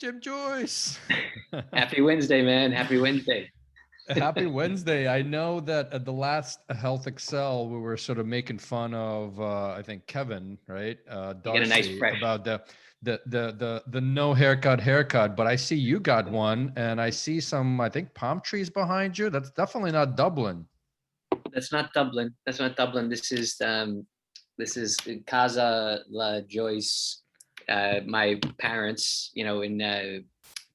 Jim Joyce. Happy Wednesday, man. Happy Wednesday. Happy Wednesday. I know that at the last Health Excel, we were sort of making fun of, I think Kevin, right? You get a nice Darcy, fresh. about the no haircut, but I see you got one, and I see some, I think, palm trees behind you. That's definitely not Dublin. That's not Dublin. That's not Dublin. This is Casa La Joyce. My parents, in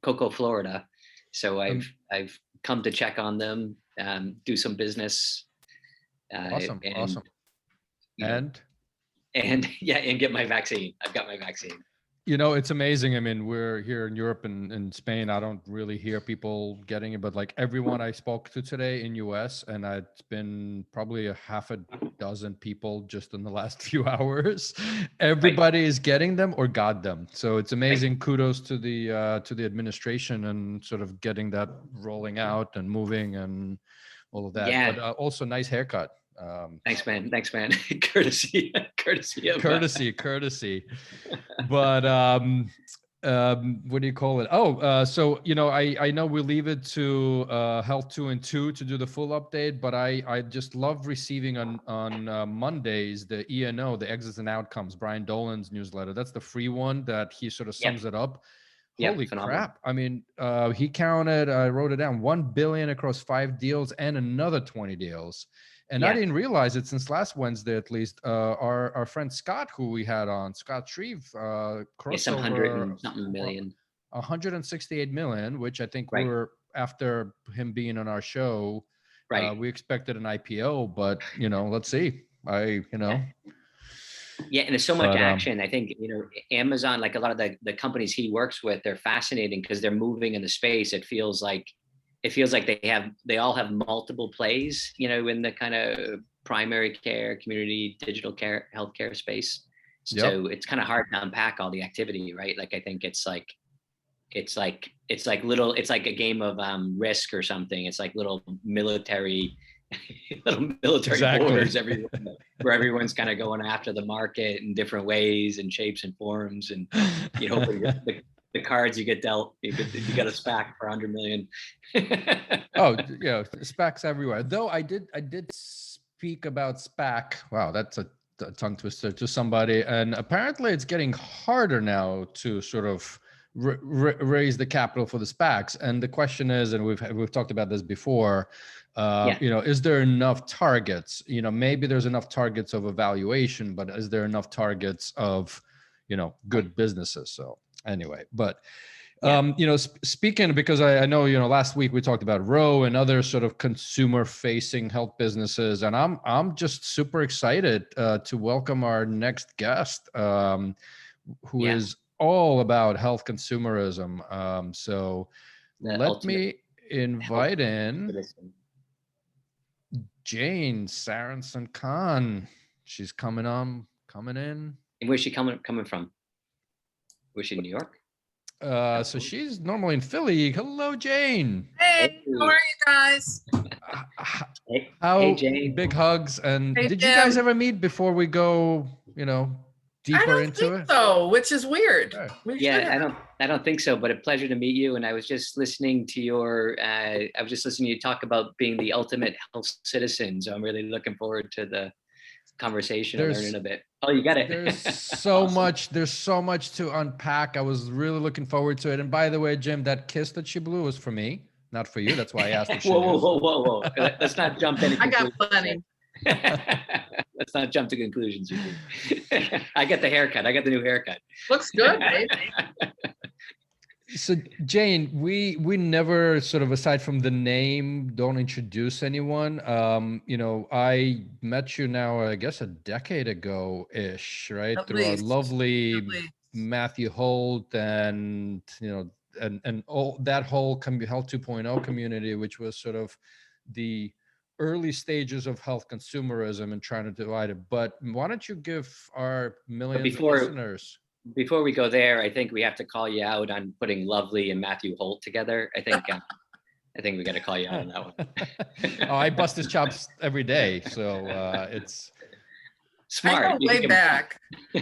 Cocoa, Florida. So I've come to check on them, do some business, Awesome, and awesome. and and yeah, and get my vaccine. I've got my vaccine. It's amazing. I mean, we're here in Europe and Spain. I don't really hear people getting it, but like everyone I spoke to today in US, and it's been probably a half a dozen people just in the last few hours. Everybody is getting them or got them. So it's amazing. Right. Kudos to the administration and sort of getting that rolling out and moving and all of that. Yeah. But also nice haircut. Thanks, man. Thanks, man. Courtesy of courtesy. But what do you call it? So I know we leave it to Health 2 and 2 to do the full update, but I just love receiving on Mondays the ENO, the Exits and Outcomes, Brian Dolan's newsletter. That's the free one that he sort of sums it up. Holy crap. I mean, he counted, I wrote it down, 1 billion across 5 deals and another 20 deals. And I didn't realize it since last Wednesday, at least. Our friend Scott, who we had on, Scott Shreeve, crossed some over 100 and something million. 168 million, which I think we were, after him being on our show, we expected an IPO, but let's see. Yeah, and there's so much action. I think Amazon, like a lot of the companies he works with, they're fascinating because they're moving in the space. It feels like they all have multiple plays, in the kind of primary care, community, digital care, healthcare space. So it's kind of hard to unpack all the activity, right? Like I think it's like a game of Risk or something. It's like little military borders everywhere, where everyone's kind of going after the market in different ways and shapes and forms, and the cards you get dealt, you got a SPAC for 100 million. Oh yeah, SPACs everywhere. Though I did speak about SPAC. Wow, that's a tongue twister to somebody, and apparently it's getting harder now to sort of raise the capital for the SPACs. And the question is, and we've talked about this before, is there enough targets? Maybe there's enough targets of evaluation, but is there enough targets of good businesses? So anyway, but speaking, because I know last week we talked about Row and other sort of consumer facing health businesses, and I'm just super excited to welcome our next guest, who is all about health consumerism. So let me invite in Jane Sarasohn-Kahn. She's coming in. And where's she coming from? Was she in New York? So she's normally in Philly. Hello, Jane. Hey, how are you guys? Hey, Jane. Big hugs. And did you guys ever meet before we go, deeper into it? So, which is weird. Yeah, I don't think so, but a pleasure to meet you. And I was just listening to you talk about being the ultimate health citizen. So I'm really looking forward to the conversation and learning a bit. Oh, you got it. There's so much. There's so much to unpack. I was really looking forward to it. And by the way, Jim, that kiss that she blew was for me, not for you. That's why I asked. Whoa. Let's not jump any conclusions. I got plenty. Let's not jump to conclusions. I got the haircut. I got the new haircut. Looks good, right? So Jane, we never sort of, aside from the name, don't introduce anyone. I met you now, I guess, a decade ago-ish, right? Through our lovely Matthew Holt and and all that whole Health 2.0 community, which was sort of the early stages of health consumerism and trying to divide it. But why don't you give our millions of listeners? Before we go there, I think we have to call you out on putting Lovely and Matthew Holt together. I think we got to call you out on that one. I bust his chops every day, so it's. Smart. I go way back.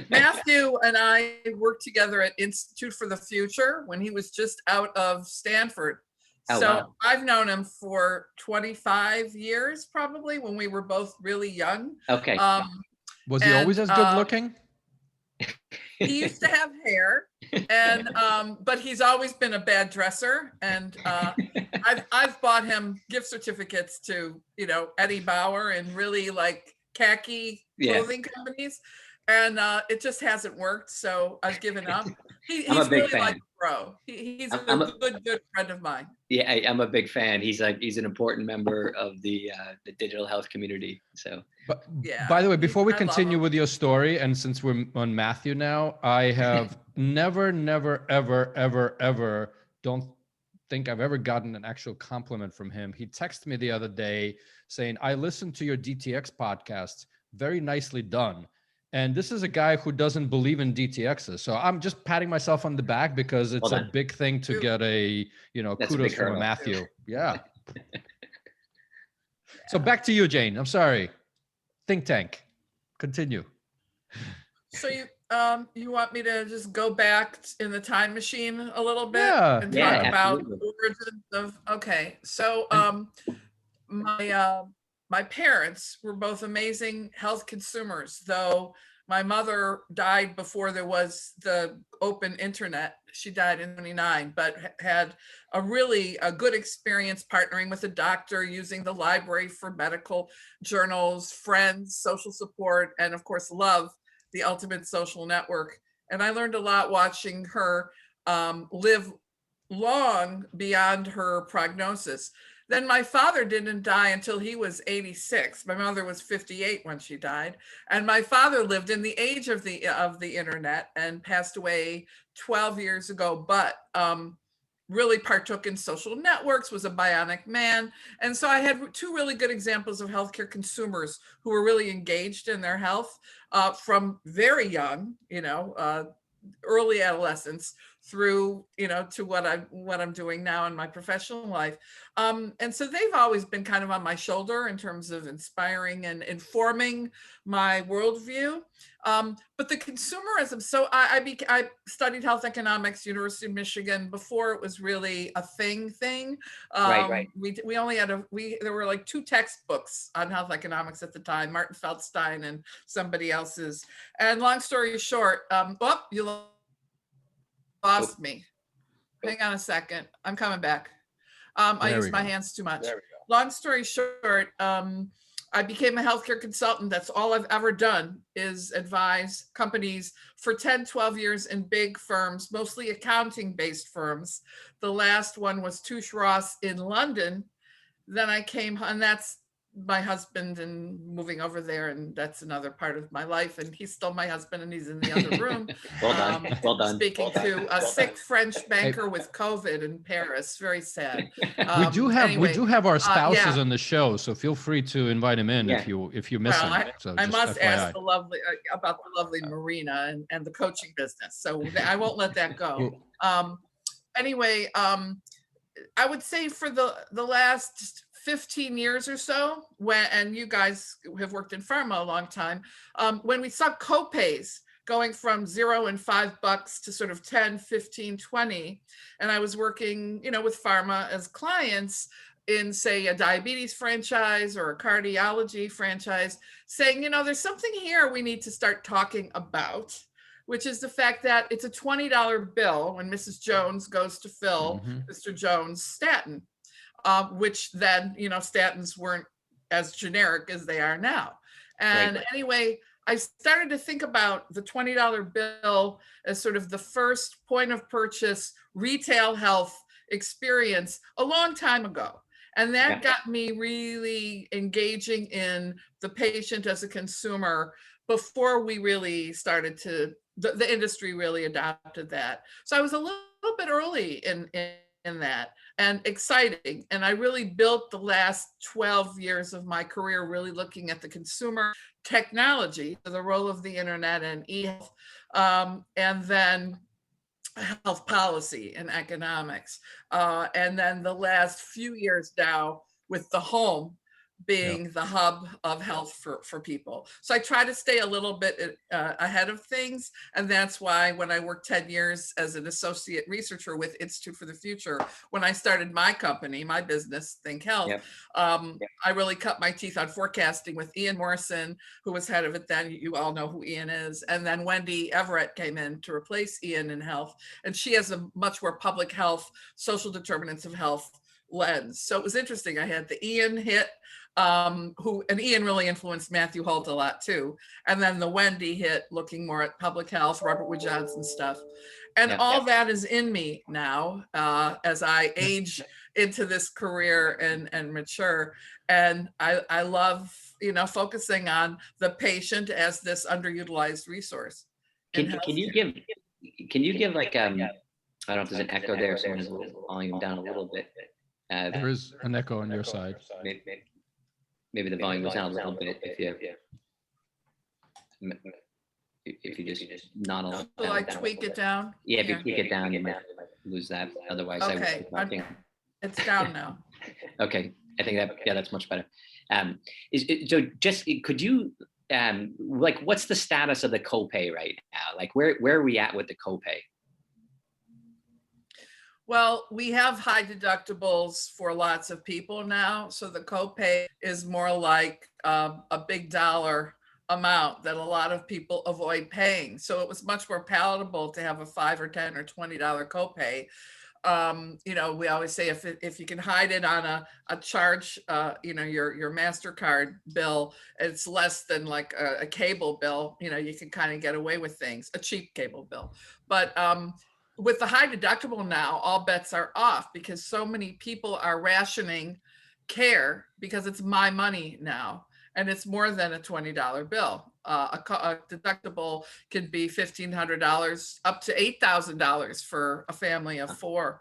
Matthew and I worked together at Institute for the Future when he was just out of Stanford. Oh, So wow. I've known him for 25 years, probably, when we were both really young. Okay. Was he always as good looking? He used to have hair, and but he's always been a bad dresser. And I've bought him gift certificates to, Eddie Bauer and really like khaki clothing companies, and it just hasn't worked. So I've given up. He's I'm a big really fan. like a pro. He's a good friend of mine. Yeah, I'm a big fan. He's an important member of the digital health community. So, but yeah. By the way, before we continue with your story, and since we're on Matthew now, I have never, ever, don't think I've ever gotten an actual compliment from him. He texted me the other day saying, "I listened to your DTX podcast. Very nicely done." And this is a guy who doesn't believe in DTXs. So I'm just patting myself on the back because it's a big thing to get kudos from Matthew. Yeah. So back to you, Jane. I'm sorry. Think tank. Continue. So you want me to just go back in the time machine a little bit and talk about the origins of, okay. So my parents were both amazing health consumers, though my mother died before there was the open internet. She died in 1929, but had a good experience partnering with a doctor, using the library for medical journals, friends, social support, and of course, love, the ultimate social network. And I learned a lot watching her live long beyond her prognosis. Then my father didn't die until he was 86. My mother was 58 when she died, and my father lived in the age of the internet and passed away 12 years ago. But really partook in social networks, was a bionic man, and so I had two really good examples of healthcare consumers who were really engaged in their health from very young, early adolescence through to what I'm doing now in my professional life, and so they've always been kind of on my shoulder in terms of inspiring and informing my worldview, but the consumerism. So I studied health economics, University of Michigan, before it was really a thing. Right. We only had there were like two textbooks on health economics at the time, Martin Feldstein and somebody else's. And long story short, you lost me. Hang on a second. I'm coming back. I use my hands too much. Long story short, I became a healthcare consultant. That's all I've ever done, is advise companies for 10, 12 years in big firms, mostly accounting-based firms. The last one was Touche Ross in London. Then I came, and that's my husband, and moving over there, and that's another part of my life. And he's still my husband, and he's in the other room. Well done. Speaking to a sick French banker with COVID in Paris. Very sad. We do have our spouses on the show, so feel free to invite him in if you miss him. I must ask about the lovely Marina and the coaching business. So I won't let that go. Anyway, I would say for the last 15 years or so, and you guys have worked in pharma a long time, when we saw copays going from $0 and $5 to sort of 10, 15, 20, and I was working, with pharma as clients in, say, a diabetes franchise or a cardiology franchise, saying, there's something here we need to start talking about, which is the fact that it's a $20 bill when Mrs. Jones goes to fill Mr. Jones' statin. Which then, statins weren't as generic as they are now. And anyway, I started to think about the $20 bill as sort of the first point of purchase retail health experience a long time ago. And that got me really engaging in the patient as a consumer before we really started to, the industry really adopted that. So I was a little bit early in that, and exciting. And I really built the last 12 years of my career really looking at the consumer technology, the role of the internet and e-health, and then health policy and economics. And then the last few years now with the home, being the hub of health for people. So I try to stay a little bit ahead of things. And that's why when I worked 10 years as an associate researcher with Institute for the Future, when I started my company, my business, Think Health, I really cut my teeth on forecasting with Ian Morrison, who was head of it then. You all know who Ian is. And then Wendy Everett came in to replace Ian in health. And she has a much more public health, social determinants of health lens. So it was interesting. I had the Ian hit, and Ian really influenced Matthew Holt a lot too. And then the Wendy hit, looking more at public health, Robert Wood Johnson stuff. And all that is in me now as I age into this career and mature. And I love, focusing on the patient as this underutilized resource. Can you give like, I don't know if there's an echo there, so there's a little volume down a little bit. There is an echo on your side. Maybe the volume goes down a little bit if you just not allow. Will I tweak it down? Yeah, if you tweak it down, you might lose that. Otherwise, okay, it's down now. Okay, I think that's much better. So just could you like, what's the status of the copay right now? Like, where are we at with the copay? Well, we have high deductibles for lots of people now. So the copay is more like a big dollar amount that a lot of people avoid paying. So it was much more palatable to have a $5 or $10 or $20 copay. We always say if you can hide it on a charge, your MasterCard bill, it's less than like a cable bill, you can kind of get away with things, a cheap cable bill. But with the high deductible now, all bets are off because so many people are rationing care because it's my money now. And it's more than a $20 bill. A deductible could be $1,500 up to $8,000 for a family of four.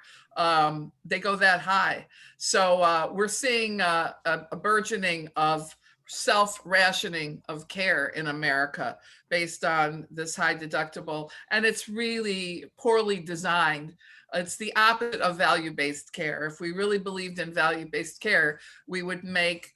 They go that high. So we're seeing a burgeoning of self-rationing of care in America based on this high deductible. And it's really poorly designed. It's the opposite of value-based care. If we really believed in value-based care, we would make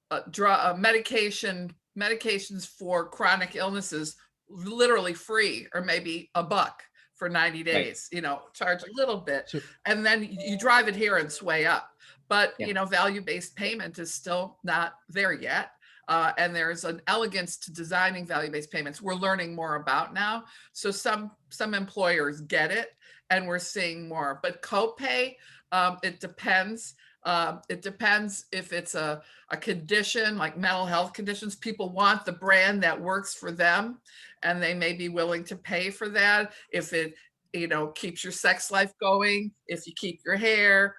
medications for chronic illnesses literally free, or maybe $1 for 90 days, charge a little bit, and then you drive adherence way up. But, value-based payment is still not there yet. And there's an elegance to designing value-based payments we're learning more about now. So some employers get it, and we're seeing more. But copay, it depends. It depends if it's a condition like mental health conditions. People want the brand that works for them, and they may be willing to pay for that. If it, keeps your sex life going, if you keep your hair,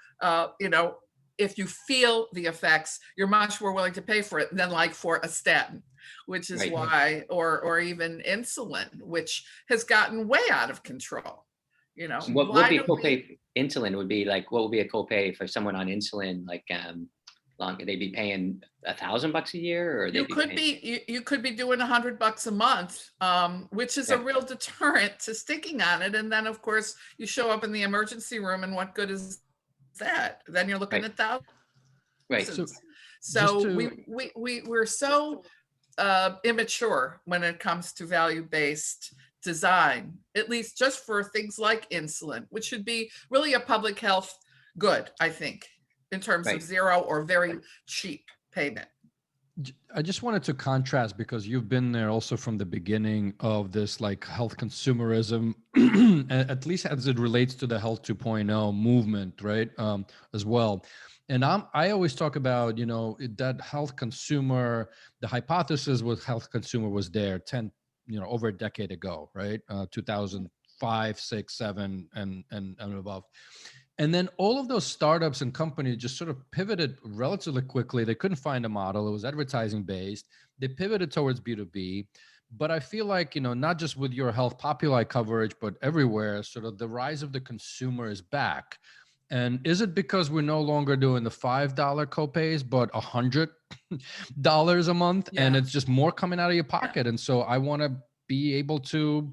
if you feel the effects, you're much more willing to pay for it than like for a statin, which is why, or even insulin, which has gotten way out of control. So what would be a copay? Insulin would be like, what would be a copay for someone on insulin? Like, they'd be paying $1,000 a year, or you could be doing $100 a month, which is a real deterrent to sticking on it. And then of course you show up in the emergency room, and what good is that? Then you're looking at thousands. Right. So we're so immature when it comes to value-based design, at least just for things like insulin, which should be really a public health good, I think, in terms of zero or very cheap payment. I just wanted to contrast, because you've been there also from the beginning of this like health consumerism, at least as it relates to the Health 2.0 movement, right? As well. And I always talk about, that health consumer, the hypothesis with health consumer was there over a decade ago, right? 2005, 6, 7, and above. And then all of those startups and companies just sort of pivoted relatively quickly. They couldn't find a model. It was advertising based. They pivoted towards B2B. But I feel like, not just with your Health Populi coverage, but everywhere, sort of the rise of the consumer is back. And is it because we're no longer doing the $5 copays, but $100 a month? Yeah. And it's just more coming out of your pocket. Yeah. And so I want to be able to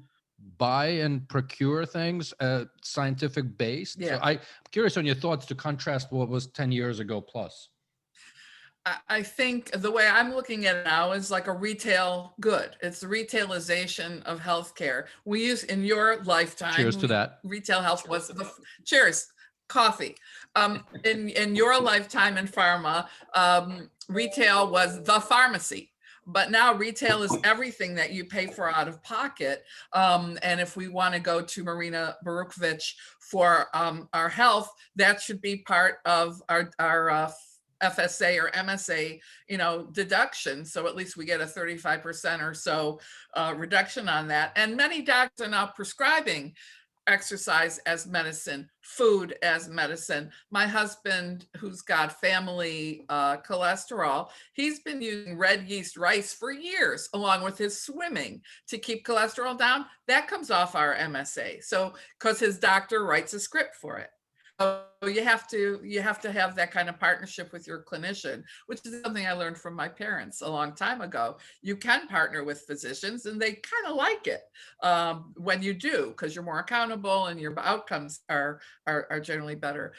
buy and procure things scientific based. Yeah. So I'm curious on your thoughts to contrast what was 10 years ago plus. I think the way I'm looking at it now is like a retail good. It's the retailization of healthcare. We use in your lifetime. Cheers to that. Retail health was the cheers, coffee. In your lifetime in pharma, retail was the pharmacy. But now retail is everything that you pay for out of pocket. And if we want to go to Marina Barukovich for our health, that should be part of our FSA or MSA, deduction. So at least we get a 35% or so reduction on that. And many doctors are now prescribing exercise as medicine, food as medicine. My husband, who's got family cholesterol, he's been using red yeast rice for years, along with his swimming to keep cholesterol down. That comes off our MSA. So, because his doctor writes a script for it. So you have to have that kind of partnership with your clinician, which is something I learned from my parents a long time ago. You can partner with physicians, and they kind of like it when you do, because you're more accountable and your outcomes are generally better.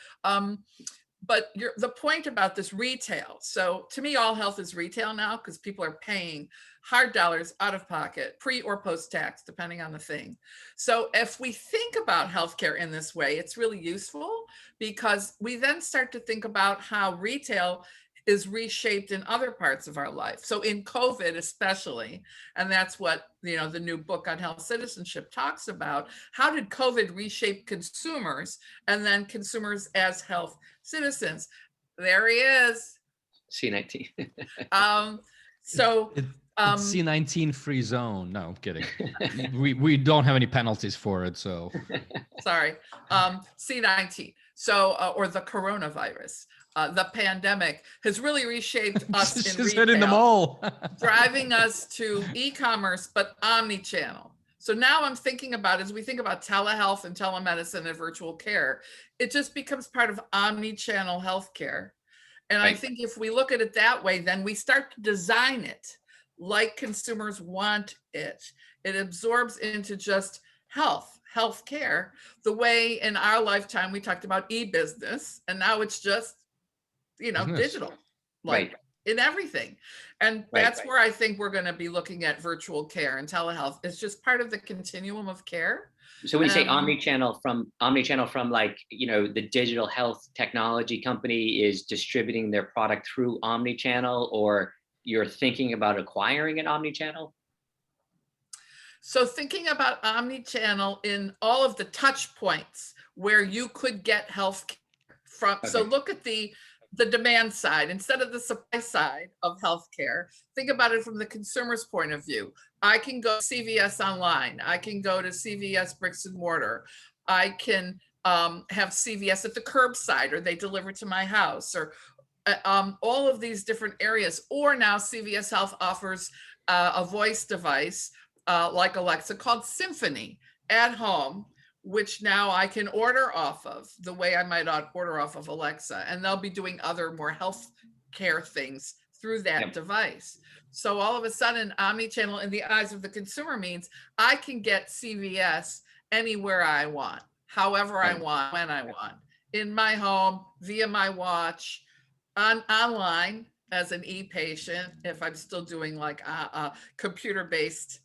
But the point about this retail. So to me, all health is retail now, because people are paying hard dollars out of pocket, pre or post tax, depending on the thing. So if we think about healthcare in this way, it's really useful, because we then start to think about how retail is reshaped in other parts of our life. So in COVID, especially, and that's what, the new book on health citizenship talks about. How did COVID reshape consumers and then consumers as health citizens? There he is. C19. So it's C19 free zone. No, I'm kidding. we don't have any penalties for it, so. Sorry. C19. So, or the coronavirus. The pandemic has really reshaped us in Just retail, hitting them all. driving us to e-commerce, but omni-channel. So now I'm thinking about, as we think about telehealth and telemedicine and virtual care, it just becomes part of omni-channel healthcare. And right. I think if we look at it that way, then we start to design it like consumers want it. It absorbs into just healthcare, the way in our lifetime we talked about e-business, and now it's just digital, like in everything. And that's where I think we're going to be looking at virtual care and telehealth. It's just part of the continuum of care. So when you say omni-channel from like, the digital health technology company is distributing their product through omni-channel, or you're thinking about acquiring an omni-channel? So thinking about omni-channel in all of the touch points where you could get health care from. Okay. So look at the demand side instead of the supply side of healthcare. Think about it from the consumer's point of view. I can go to CVS online. I can go to CVS bricks and mortar. I can have CVS at the curbside, or they deliver to my house, or all of these different areas. Or now CVS Health offers a voice device like Alexa called Symphony at home, which now I can order off of the way I might order off of Alexa, and they'll be doing other more health care things through that device. So all of a sudden, omni-channel in the eyes of the consumer means I can get CVS anywhere I want, however I want, when I want, in my home, via my watch, online as an e-patient, if I'm still doing like computer-based,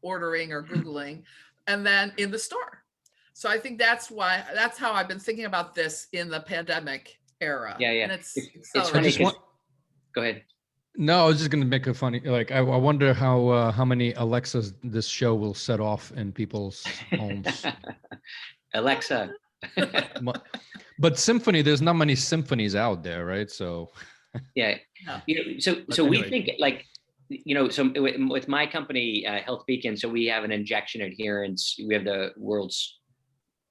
ordering or Googling, and then in the store. So I think that's how I've been thinking about this in the pandemic era. Yeah. And it's funny. Go ahead. No, I was just going to make a funny, I wonder how many Alexas this show will set off in people's homes. Alexa. But symphony, there's not many symphonies out there, right? So. Yeah. So anyway. We think like, so with my company, Health Beacon, so we have an injection adherence. We have the world's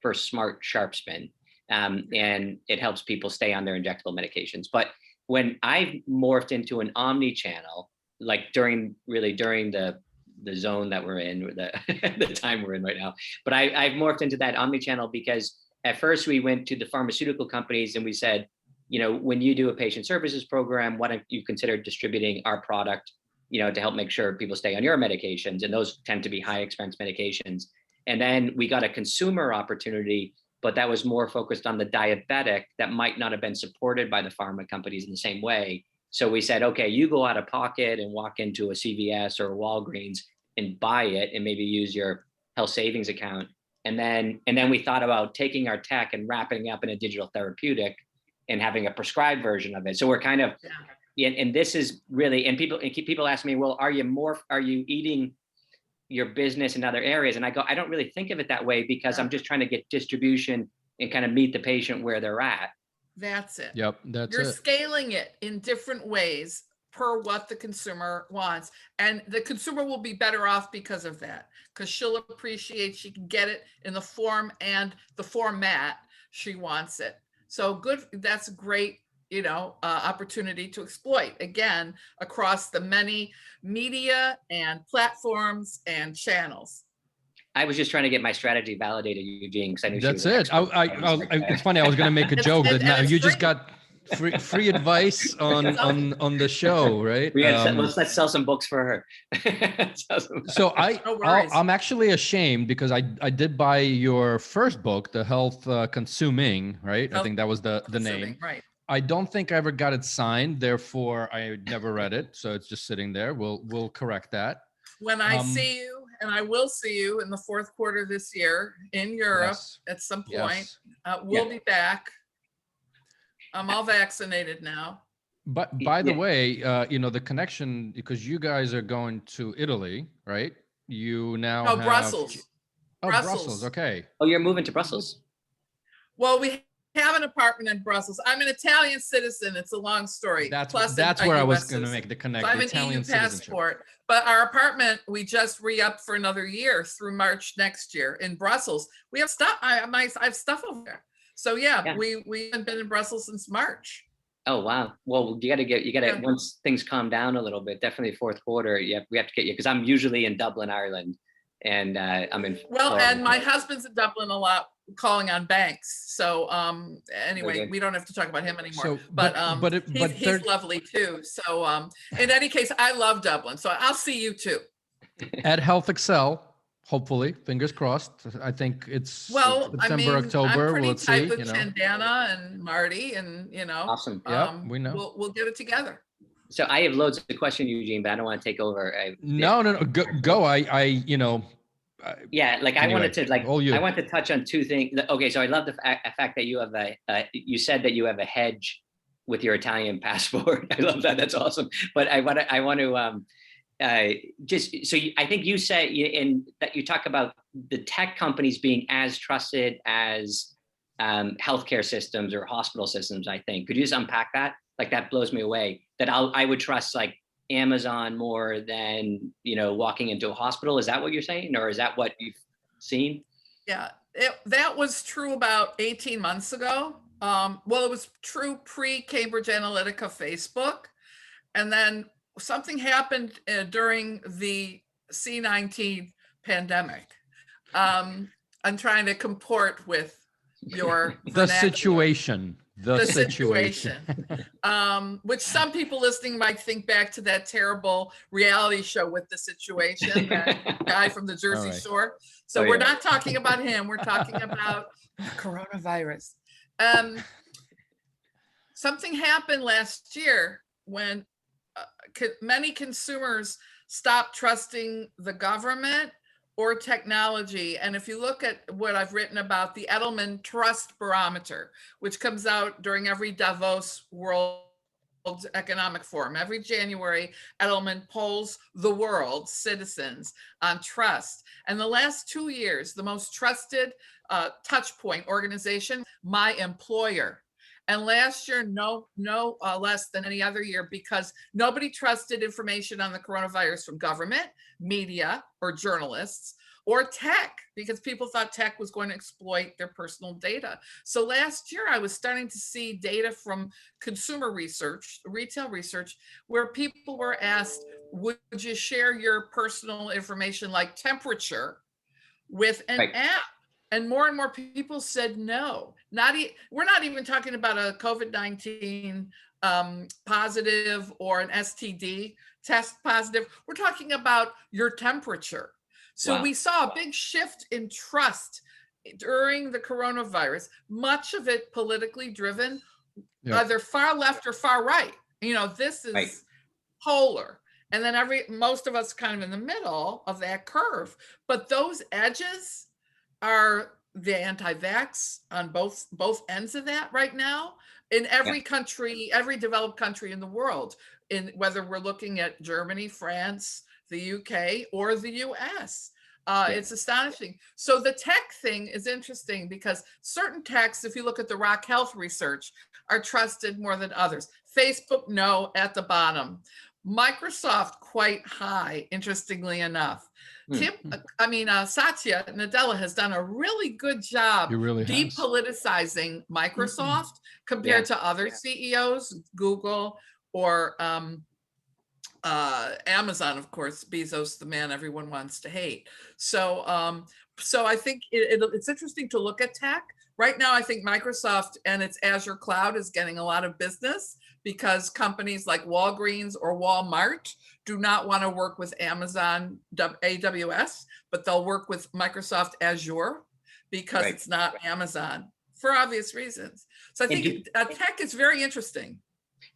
first smart sharp spin, and it helps people stay on their injectable medications. But when I've morphed into an omni-channel, like during the zone that we're in, the time we're in right now, but I've morphed into that omni-channel because at first we went to the pharmaceutical companies and we said, when you do a patient services program, why don't you consider distributing our product, to help make sure people stay on your medications, and those tend to be high expense medications. And then we got a consumer opportunity, but that was more focused on the diabetic that might not have been supported by the pharma companies in the same way. So we said, okay, you go out of pocket and walk into a CVS or a Walgreens and buy it and maybe use your health savings account. And then we thought about taking our tech and wrapping it up in a digital therapeutic and having a prescribed version of it. So we're kind of, and this is really, and people ask me, well, are you eating your business in other areas? And I go, I don't really think of it that way, because I'm just trying to get distribution and kind of meet the patient where they're at. That's it. Yep, that's You're it. scaling it in different ways per what the consumer wants. And the consumer will be better off because of that, because she'll appreciate she can get it in the form and the format she wants it. So good, that's great, opportunity to exploit, again, across the many media and platforms and channels. I was just trying to get my strategy validated, Eugene, because I knew That's it. It's funny. I was going to make a joke that now you just got free advice on the show, right? Let's sell some books for her. So I'm actually ashamed, because I did buy your first book, The Health Consuming, right? I think that was the name. Right. I don't think I ever got it signed, therefore I never read it. So it's just sitting there. We'll correct that. When I see you, and I will see you in the fourth quarter this year in Europe at some point, we'll be back. I'm all vaccinated now. But by the way, the connection, because you guys are going to Italy, right? You now have Brussels. Oh, Brussels. Okay. Oh, you're moving to Brussels. Well, we have an apartment in Brussels. I'm an Italian citizen. It's a long story. That's where I was going to make the connection. So I have an EU passport, but our apartment, we just re-upped for another year through March next year in Brussels. We have stuff. I have stuff over there. So we haven't been in Brussels since March. Oh, wow. Well, you got to, once things calm down a little bit, definitely fourth quarter, we have to get you, because I'm usually in Dublin, Ireland, and I'm in. Well, Florida. And my husband's in Dublin a lot, calling on banks. So anyway, we don't have to talk about him anymore. So, he's lovely too. So in any case, I love Dublin. So I'll see you too. At Health Excel. Hopefully, fingers crossed. I think it's September, October. I'm pretty we'll tight see. With Chandana and Marty, and awesome. We know. We'll get it together. So I have loads of questions, Eugene, but I don't want to take over. No. Go. I wanted to touch on two things. Okay, so I love the fact that you have you said that you have a hedge with your Italian passport. I love that. That's awesome. But I want to. I think you say that you talk about the tech companies being as trusted as healthcare systems or hospital systems. I think, could you just unpack that? Like, that blows me away, that I would trust like Amazon more than walking into a hospital. Is that what you're saying, or is that what you've seen? Yeah, that was true about 18 months ago. Well, it was true pre-Cambridge Analytica Facebook, and then something happened during the C-19 pandemic. I'm trying to comport with your the situation. Which some people listening might think back to that terrible reality show with The Situation, that guy from the Jersey Shore. So we're not talking about him. We're talking about coronavirus. Something happened last year when many consumers stopped trusting the government or technology. And if you look at what I've written about the Edelman Trust Barometer, which comes out during every Davos World Economic Forum, every January, Edelman polls the world's citizens on trust. And the last 2 years, the most trusted touch point organization, my employer. And last year, no less than any other year, because nobody trusted information on the coronavirus from government, media, or journalists, or tech, because people thought tech was going to exploit their personal data. So last year, I was starting to see data from consumer research, retail research, where people were asked, would you share your personal information like temperature with an app? And more people said no. We're not even talking about a COVID-19 positive or an STD test positive. We're talking about your temperature. So we saw a big shift in trust during the coronavirus, much of it politically driven, either far left or far right. This is Right. polar. And then most of us kind of in the middle of that curve. But those edges are the anti-vax on both ends of that right now in every country, every developed country in the world, in whether we're looking at Germany, France, the UK, or the US. It's astonishing. So the tech thing is interesting because certain techs, if you look at the Rock Health research, are trusted more than others. Facebook, no, at the bottom. Microsoft, quite high, interestingly enough. Satya Nadella has done a really good job depoliticizing Microsoft compared to other CEOs, Google or Amazon, of course. Bezos, the man everyone wants to hate. So I think it's interesting to look at tech. Right now, I think Microsoft and its Azure cloud is getting a lot of business because companies like Walgreens or Walmart do not want to work with Amazon AWS, but they'll work with Microsoft Azure because it's not Amazon for obvious reasons. So I think tech is very interesting.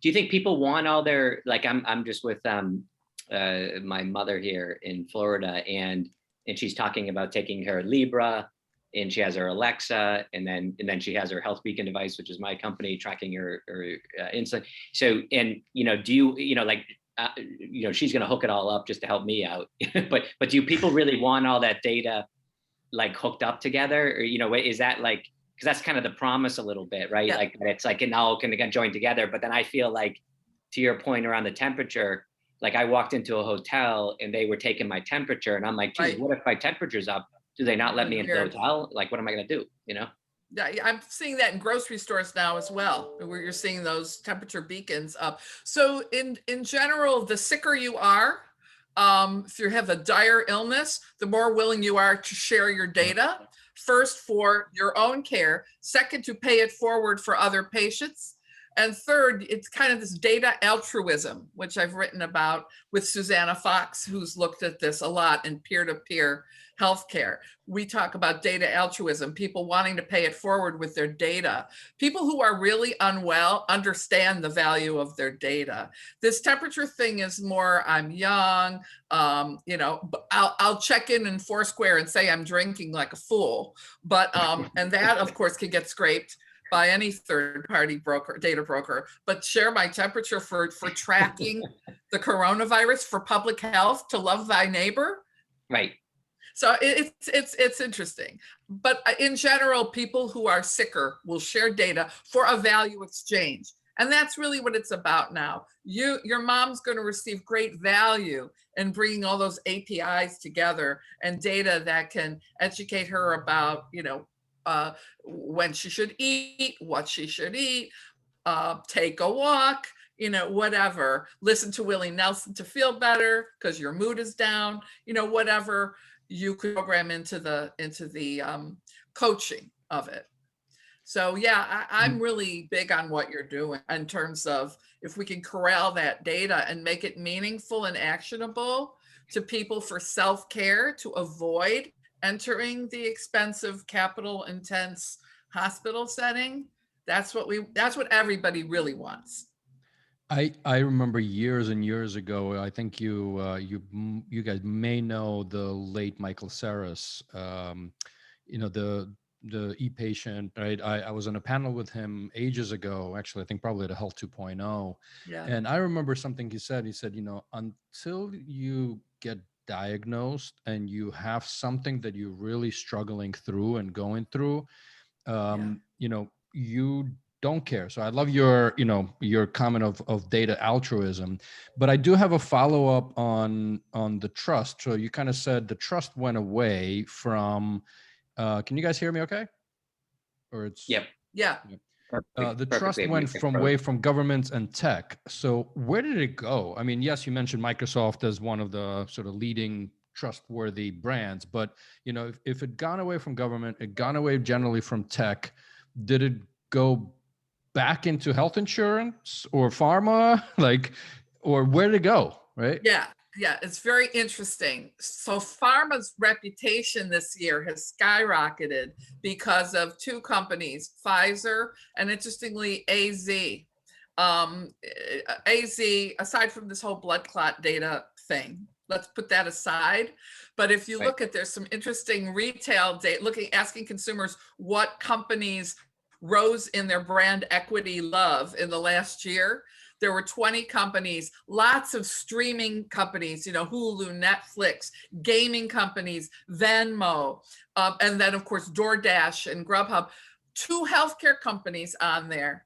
Do you think people want all their, like I'm just with my mother here in Florida, and she's talking about taking her Libra, and she has her Alexa, and then she has her Health Beacon device, which is my company, tracking her insulin. So, and do you she's going to hook it all up just to help me out. but do people really want all that data like hooked up together, or is that like, because that's kind of the promise a little bit, right? Like it's like it all can get joined together. But then I feel like, to your point around the temperature, like I walked into a hotel and they were taking my temperature, and I'm like, geez, what if my temperature's up? Do they not let me into the hotel? Like, what am I going to do? Yeah, I'm seeing that in grocery stores now as well, where you're seeing those temperature beacons up. So in general, the sicker you are, if you have a dire illness, the more willing you are to share your data. First, for your own care. Second, to pay it forward for other patients. And third, it's kind of this data altruism, which I've written about with Susannah Fox, who's looked at this a lot in peer-to-peer healthcare. We talk about data altruism, people wanting to pay it forward with their data. People who are really unwell understand the value of their data. This temperature thing is more, I'm young, I'll check in Foursquare and say I'm drinking like a fool. But, and that of course can get scraped by any third-party broker, data broker, but share my temperature for tracking the coronavirus for public health, to love thy neighbor. Right. So it's interesting. But in general, people who are sicker will share data for a value exchange. And that's really what it's about now. Your mom's going to receive great value in bringing all those APIs together and data that can educate her about, when she should eat, what she should eat, take a walk, whatever. Listen to Willie Nelson to feel better because your mood is down, whatever you could program into the coaching of it. So yeah, I'm really big on what you're doing in terms of if we can corral that data and make it meaningful and actionable to people for self-care, to avoid entering the expensive, capital intense hospital setting. That's what everybody really wants. I remember years and years ago, I think you guys may know the late Michael Saras, the e-patient, right? I was on a panel with him ages ago, actually, I think probably at a Health 2.0. Yeah. And I remember something he said, until you get diagnosed and you have something that you're really struggling through and going through, you don't care. So I love your comment of data altruism, but I do have a follow-up on the trust. So you kind of said the trust went away from, can you guys hear me okay? Or it's Yep. Yeah. The trust went away from governments and tech. So where did it go? I mean, yes, you mentioned Microsoft as one of the sort of leading trustworthy brands, but if it gone away from government, it gone away generally from tech, did it go back into health insurance or pharma? Or where did it go? Right? Yeah, it's very interesting. So pharma's reputation this year has skyrocketed because of two companies, Pfizer and interestingly AZ. AZ, aside from this whole blood clot data thing, let's put that aside. But if you look at, there's some interesting retail data, asking consumers what companies rose in their brand equity love in the last year. There were 20 companies, lots of streaming companies, Hulu, Netflix, gaming companies, Venmo, and then of course DoorDash and Grubhub. 2 healthcare companies on there,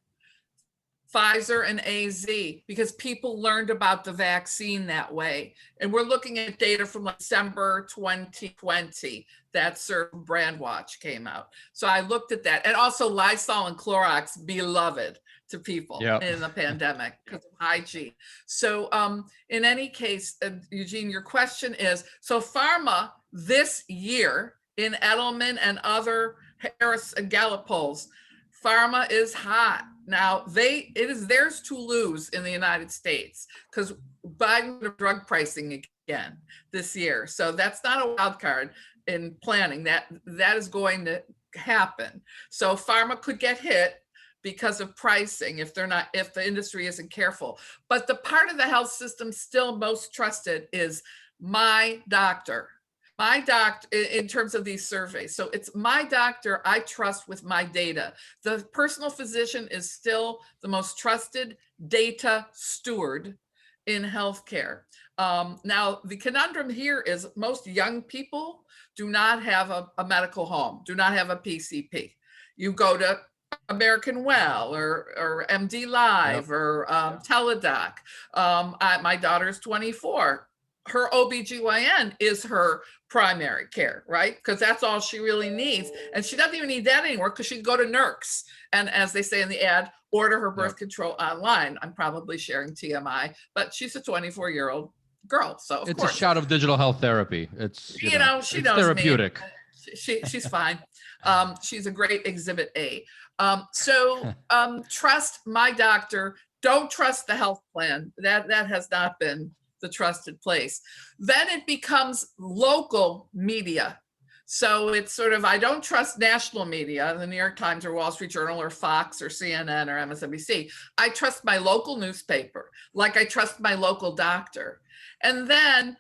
Pfizer and AZ, because people learned about the vaccine that way. And we're looking at data from December 2020, that certain brand watch came out. So I looked at that. And also Lysol and Clorox, beloved to people in the pandemic because of hygiene. So in any case, Eugene, your question is, so pharma this year in Edelman and other Harris and Gallup polls, pharma is hot. Now it is theirs to lose in the United States because Biden drug pricing again this year. So that's not a wild card in planning. That is going to happen. So pharma could get hit because of pricing if the industry isn't careful. But the part of the health system still most trusted is my doctor. My doctor, in terms of these surveys. So it's my doctor I trust with my data. The personal physician is still the most trusted data steward in healthcare. Now, the conundrum here is most young people do not have a medical home, do not have a PCP. You go to American Well or MD Live or Teladoc. My daughter's 24. Her OBGYN is her primary care, right? Because that's all she really needs. And she doesn't even need that anymore because she can go to Nurx. And as they say in the ad, order her birth control online. I'm probably sharing TMI, but she's a 24-year-old girl. So of course. It's a shot of digital health therapy. It's, she knows therapeutic. She's fine. She's a great exhibit A. Trust my doctor. Don't trust the health plan. That has not been the trusted place. Then it becomes local media. So it's sort of, I don't trust national media, the New York Times or Wall Street Journal or Fox or CNN or MSNBC. I trust my local newspaper, like I trust my local doctor. And then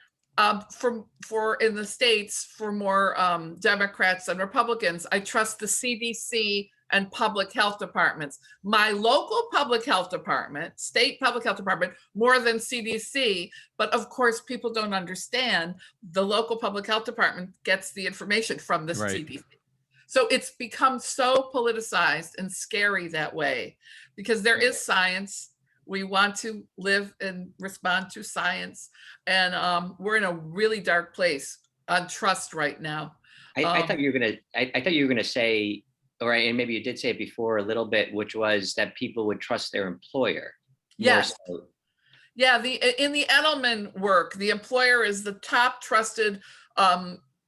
for in the States, for more Democrats and Republicans, I trust the CDC and public health departments. My local public health department, state public health department, more than CDC, but of course people don't understand the local public health department gets the information from the CDC. So it's become so politicized and scary that way because there is science. We want to live and respond to science. And we're in a really dark place on trust right now. I thought you were gonna say, and maybe you did say it before a little bit, which was that people would trust their employer. Yes. So. Yeah. In the Edelman work, the employer is the top trusted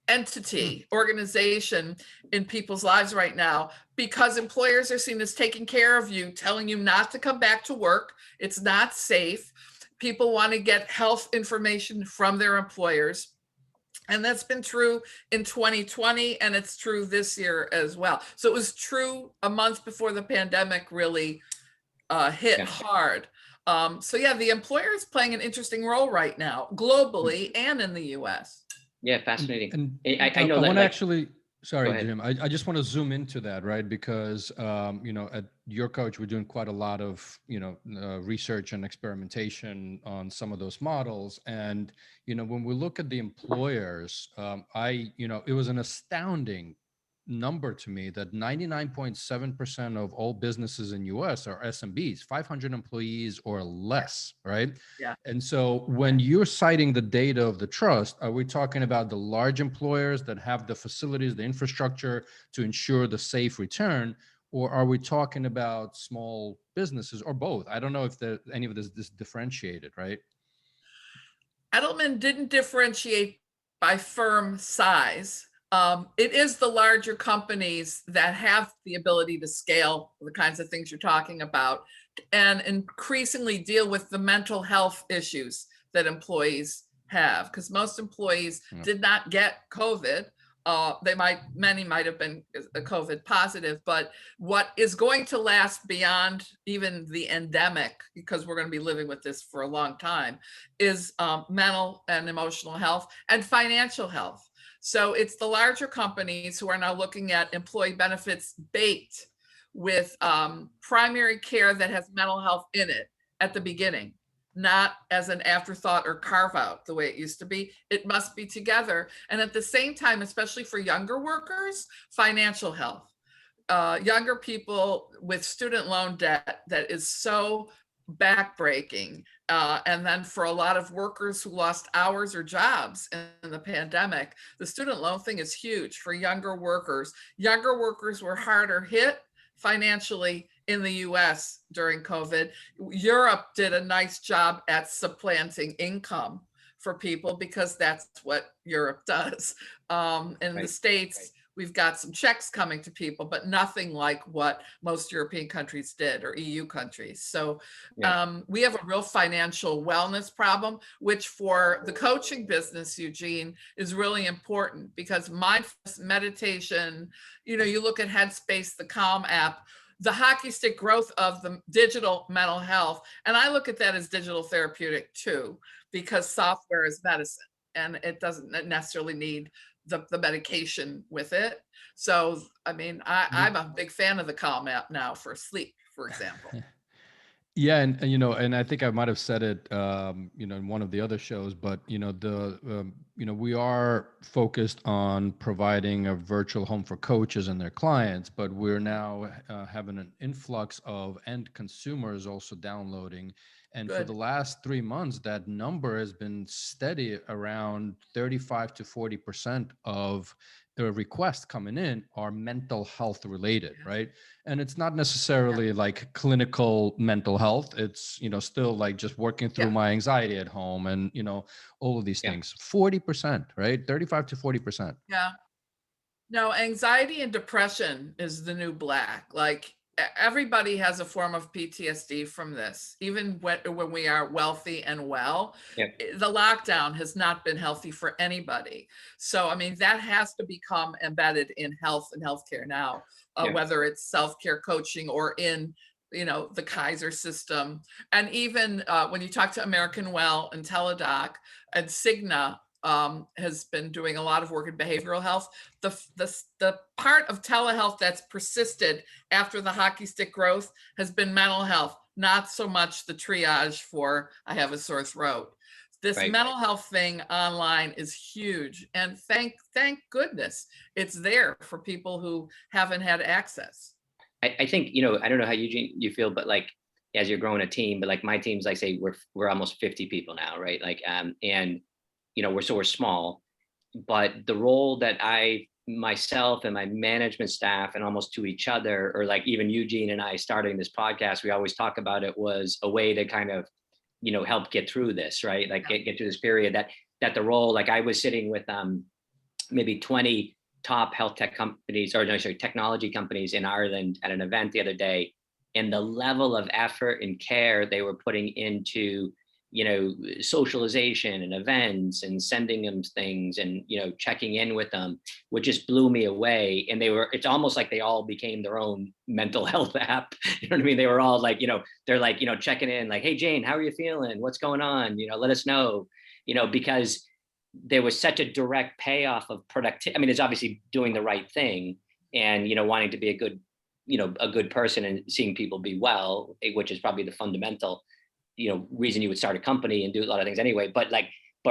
entity, organization in people's lives right now, because employers are seen as taking care of you, telling you not to come back to work. It's not safe. People want to get health information from their employers. And that's been true in 2020, and it's true this year as well. So it was true a month before the pandemic really hit hard. The employer is playing an interesting role right now, globally and in the US. Yeah, fascinating. And I know I that. want to actually, sorry, Jim, I just want to zoom into that, right? Because, at your coach, we're doing quite a lot of, research and experimentation on some of those models. And, when we look at the employers, it was an astounding number to me that 99.7% of all businesses in US are SMBs, 500 employees or less, right? Yeah. And so when you're citing the data of the trust, are we talking about the large employers that have the facilities, the infrastructure to ensure the safe return, or are we talking about small businesses or both? I don't know if any of this is differentiated, right? Edelman didn't differentiate by firm size. It is the larger companies that have the ability to scale the kinds of things you're talking about and increasingly deal with the mental health issues that employees have, because most employees did not get COVID. Many might have been COVID positive, but what is going to last beyond even the endemic, because we're going to be living with this for a long time, is mental and emotional health and financial health. So it's the larger companies who are now looking at employee benefits baked with primary care that has mental health in it at the beginning, not as an afterthought or carve out the way it used to be. It must be together. And at the same time, especially for younger workers, financial health. Younger people with student loan debt that is so backbreaking. And then for a lot of workers who lost hours or jobs in the pandemic, the student loan thing is huge for younger workers. Younger workers were harder hit financially in the US during COVID. Europe did a nice job at supplanting income for people because that's what Europe does. In the States, we've got some checks coming to people, but nothing like what most European countries did or EU countries. So we have a real financial wellness problem, which for the coaching business, Eugene, is really important because mindfulness, meditation, you look at Headspace, the Calm app, the hockey stick growth of the digital mental health. And I look at that as digital therapeutic too, because software is medicine and it doesn't necessarily need the medication with it. So, I mean, I'm a big fan of the Calm app now for sleep, for example. Yeah, and I think I might have said it, in one of the other shows, but we are focused on providing a virtual home for coaches and their clients, but we're now having an influx of end consumers also downloading. And for the last 3 months, that number has been steady around 35 to 40% of the requests coming in are mental health related, right? And it's not necessarily like clinical mental health. It's, still like just working through my anxiety at home and, all of these things. 40%, right? 35 to 40%. Yeah. No, anxiety and depression is the new black. Like everybody has a form of PTSD from this, even when we are wealthy and well. The lockdown has not been healthy for anybody. So, I mean, that has to become embedded in health and healthcare now, whether it's self-care coaching or in the Kaiser system. And even when you talk to American Well and Teladoc and Cigna, has been doing a lot of work in behavioral health. The part of telehealth that's persisted after the hockey stick growth has been mental health, not so much the triage for I have a sore throat. This mental health thing online is huge, and thank goodness it's there for people who haven't had access. I think I don't know how you feel, but like as you're growing a team, but like my team's like say we're almost 50 people now, right? Like and we're small, but the role that I myself and my management staff and almost to each other, or like even Eugene and I starting this podcast, we always talk about it was a way to kind of, help get through this, right? Like get through this period that the role, like I was sitting with maybe 20 top health tech companies, or no, sorry, technology companies in Ireland at an event the other day, and the level of effort and care they were putting into socialization and events and sending them things and, checking in with them, which just blew me away. And it's almost like they all became their own mental health app. You know what I mean? They were all like, they're like, checking in like, hey, Jane, how are you feeling? What's going on? Let us know, because there was such a direct payoff of productivity. I mean, it's obviously doing the right thing and, wanting to be a good person and seeing people be well, which is probably the fundamental reason you would start a company and do a lot of things anyway, but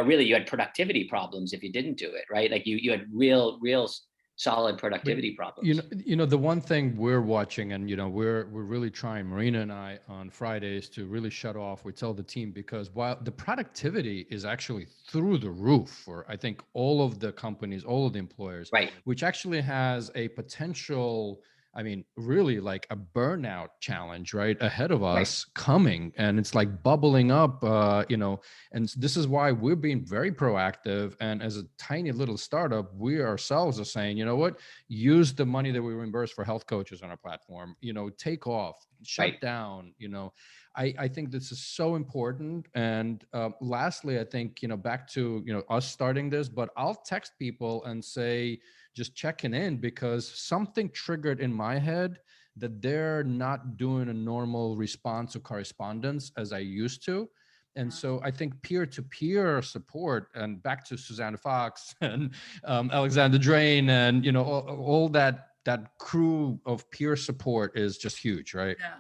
really you had productivity problems if you didn't do it, right? Like you had real solid productivity problems. The one thing we're watching, and we're really trying, Marina and I, on Fridays to really shut off. We tell the team, because while the productivity is actually through the roof for I think all of the companies, all of the employers, right, which actually has a potential, I mean, really like a burnout challenge right ahead of us coming. And it's like bubbling up, and this is why we're being very proactive. And as a tiny little startup, we ourselves are saying, you know what, use the money that we reimburse for health coaches on our platform, take off, shut down, I think this is so important. And lastly, I think, back to, us starting this, but I'll text people and say, just checking in because something triggered in my head that they're not doing a normal response or correspondence as I used to. And so I think peer-to-peer support, and back to Susannah Fox and Alexandra Drane, and all that crew of peer support is just huge, right? Yeah.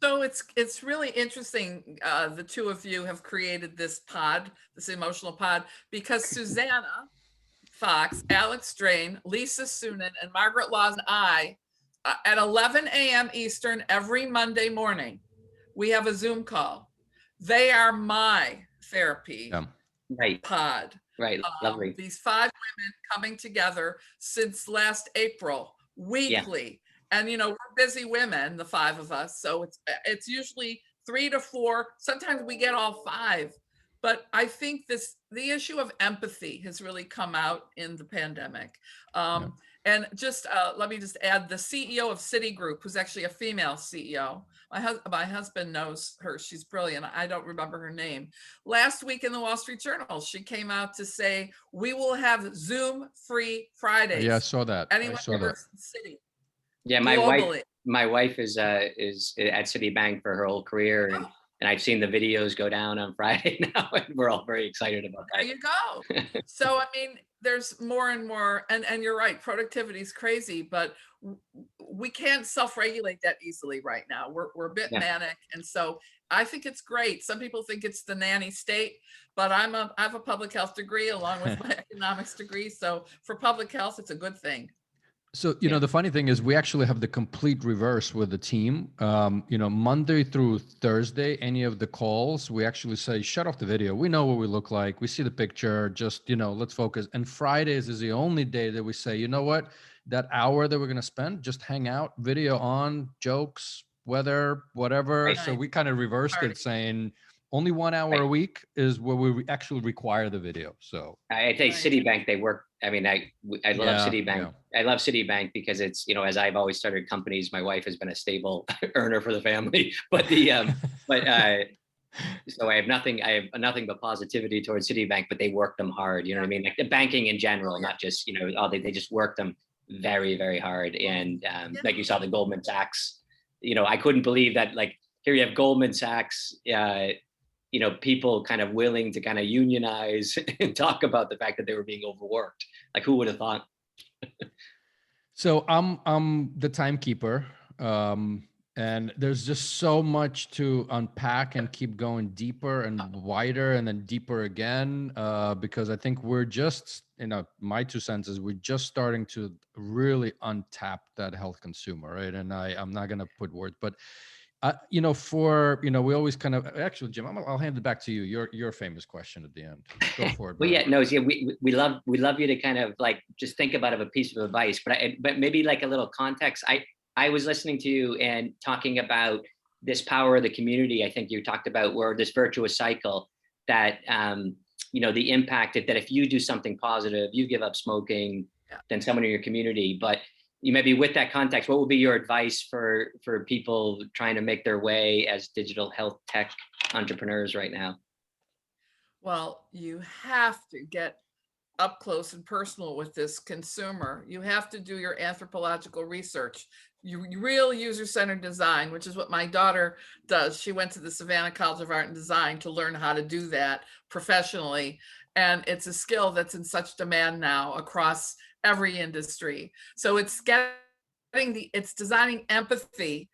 So it's really interesting. The two of you have created this pod, this emotional pod, because Susannah Fox, Alex Drane, Lisa Suennen, and Margaret Laws and I, at 11 a.m. Eastern every Monday morning, we have a Zoom call. They are my therapy pod. Right, lovely. These 5 women coming together since last April, weekly. Yeah. And we're busy women, the 5 of us. So it's usually 3 to 4. Sometimes we get all 5. But I think the issue of empathy has really come out in the pandemic. And just let me just add, the CEO of Citigroup, who's actually a female CEO, my husband knows her. She's brilliant. I don't remember her name. Last week in the Wall Street Journal, she came out to say, we will have Zoom-free Fridays. Yeah, I saw that. Anyone ever Citi? Yeah, my wife is at Citibank for her whole career, and I've seen the videos go down on Friday now, and we're all very excited about that. There you go. So, I mean, there's more and more, and you're right, productivity is crazy, but we can't self-regulate that easily right now. We're a bit manic. And so I think it's great. Some people think it's the nanny state, but I have a public health degree along with my economics degree. So for public health, it's a good thing. So, the funny thing is we actually have the complete reverse with the team. Monday through Thursday, any of the calls, we actually say, shut off the video. We know what we look like. We see the picture, just, let's focus. And Fridays is the only day that we say, you know what, that hour that we're going to spend, just hang out, video on, jokes, weather, whatever. Right. So we kind of reversed it, saying only 1 hour a week is where we actually require the video. So I think Citibank, they work. I mean, I love Citibank. Yeah. I love Citibank because it's, as I've always started companies, my wife has been a stable earner for the family, but so I have nothing but positivity towards Citibank, but they work them hard. You know what I mean? Like the banking in general, not just, they just work them very, very hard. And like you saw the Goldman Sachs, I couldn't believe that, like, here you have Goldman Sachs, people kind of willing to kind of unionize and talk about the fact that they were being overworked. Like, who would have thought? So I'm the timekeeper, and there's just so much to unpack and keep going deeper and wider and then deeper again, because I think we're just, my 2 cents is we're just starting to really untap that health consumer, right? And I'm not going to put words, but we always kind of, actually, Jim, I'll hand it back to you. Your famous question at the end. Go for it. Well, we love you to kind of like just think about a piece of advice, but maybe like a little context. I was listening to you and talking about this power of the community. I think you talked about where this virtuous cycle that the impact that if you do something positive, you give up smoking, then someone in your community, but maybe with that context, what would be your advice for people trying to make their way as digital health tech entrepreneurs right now? Well, you have to get up close and personal with this consumer. You have to do your anthropological research. You real user-centered design, which is what my daughter does. She went to the Savannah College of Art and Design to learn how to do that professionally. And it's a skill that's in such demand now across every industry. So it's it's designing empathy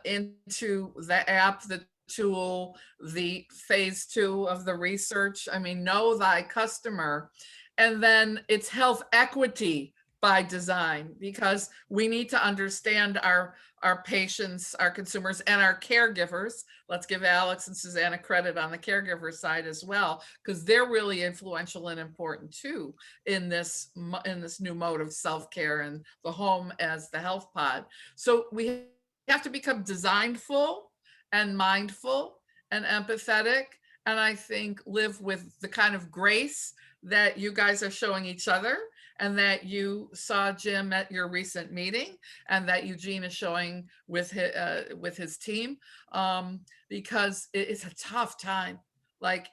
into the app, the tool, the phase 2 of the research. I mean, know thy customer. And then it's health equity by design, because we need to understand our patients, our consumers, and our caregivers. Let's give Alex and Susannah credit on the caregiver side as well, because they're really influential and important too in this new mode of self-care and the home as the health pod. So we have to become designful and mindful and empathetic, and I think live with the kind of grace that you guys are showing each other, and that you saw Jim at your recent meeting, and that Eugene is showing with his team, because it's a tough time. Like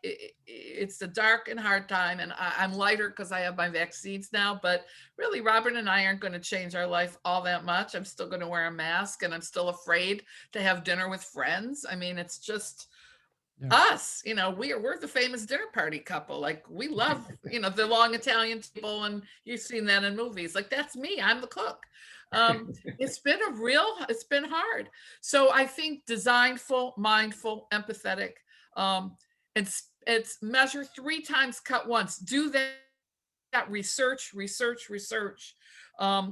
it's a dark and hard time, and I'm lighter because I have my vaccines now, but really Robert and I aren't going to change our life all that much. I'm still going to wear a mask, and I'm still afraid to have dinner with friends. I mean, it's just us, you know, we're the famous dinner party couple. Like we love, you know, the long Italian table, and you've seen that in movies. Like that's me, I'm the cook. It's been hard. So I think designful, mindful, empathetic, it's measure 3 times, cut once. Do that research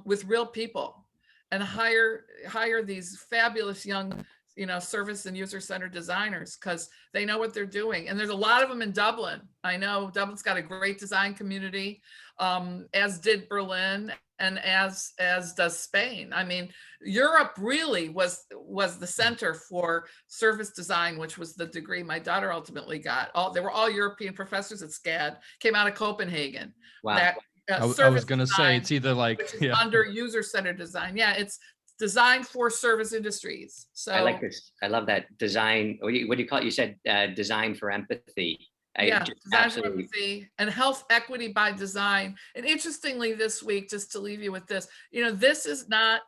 with real people, and hire these fabulous young, you know, service and user-centered designers, because they know what they're doing. And there's a lot of them in Dublin. I know Dublin's got a great design community, as did Berlin, and as does Spain. I mean, Europe really was the center for service design, which was the degree my daughter ultimately got. They were all European professors at SCAD, came out of Copenhagen. Wow. That, I was going to say, it's either like, under user-centered design. Yeah, it's designed for service industries. So I like this. I love that design. What do you call it? You said design for empathy. Design for empathy and health equity by design. And interestingly, this week, just to leave you with this, you know, this is not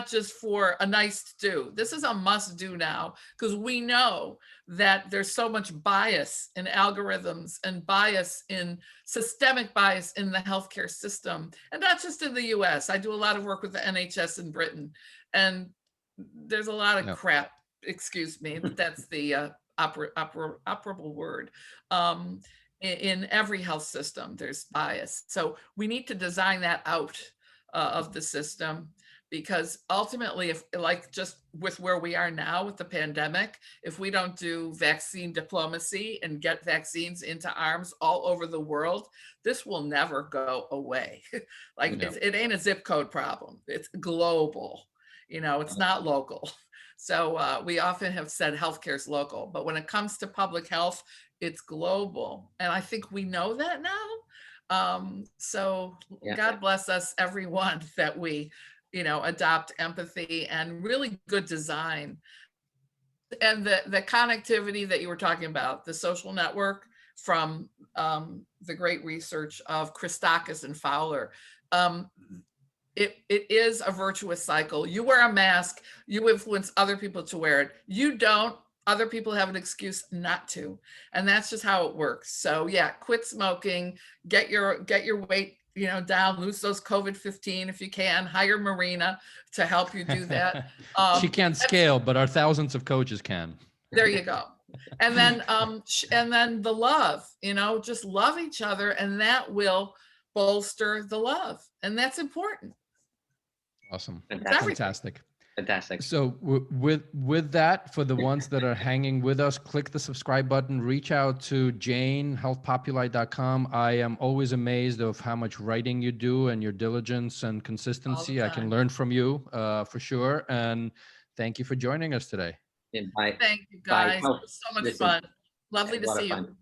just for a nice to do. This is a must do now, because we know that there's so much bias in algorithms and systemic bias in the healthcare system, and not just in the US. I do a lot of work with the NHS in Britain, and there's a lot of crap, excuse me, but that's the operable word. In every health system, there's bias. So we need to design that out of the system, because ultimately, if like just with where we are now with the pandemic, if we don't do vaccine diplomacy and get vaccines into arms all over the world, this will never go away. Like it ain't a zip code problem. It's global. You know, it's not local. So we often have said healthcare is local, but when it comes to public health, it's global. And I think we know that now. So God bless us, everyone, that we, you know, adopt empathy and really good design. And the connectivity that you were talking about, the social network from the great research of Christakis and Fowler. It is a virtuous cycle. You wear a mask, you influence other people to wear it. You don't, other people have an excuse not to. And that's just how it works. So yeah, quit smoking, get your weight, you know, down, lose those COVID-15 if you can, hire Marina to help you do that. She can't scale, but our thousands of coaches can. There you go. And then the love, you know, just love each other, and that will bolster the love. And that's important. Awesome. Fantastic. So with that, for the ones that are hanging with us, click the subscribe button, reach out to Jane, healthpopuli.com. I am always amazed of how much writing you do and your diligence and consistency. I can learn from you for sure. And thank you for joining us today. Thank you, guys. It was so much fun. Lovely to see you.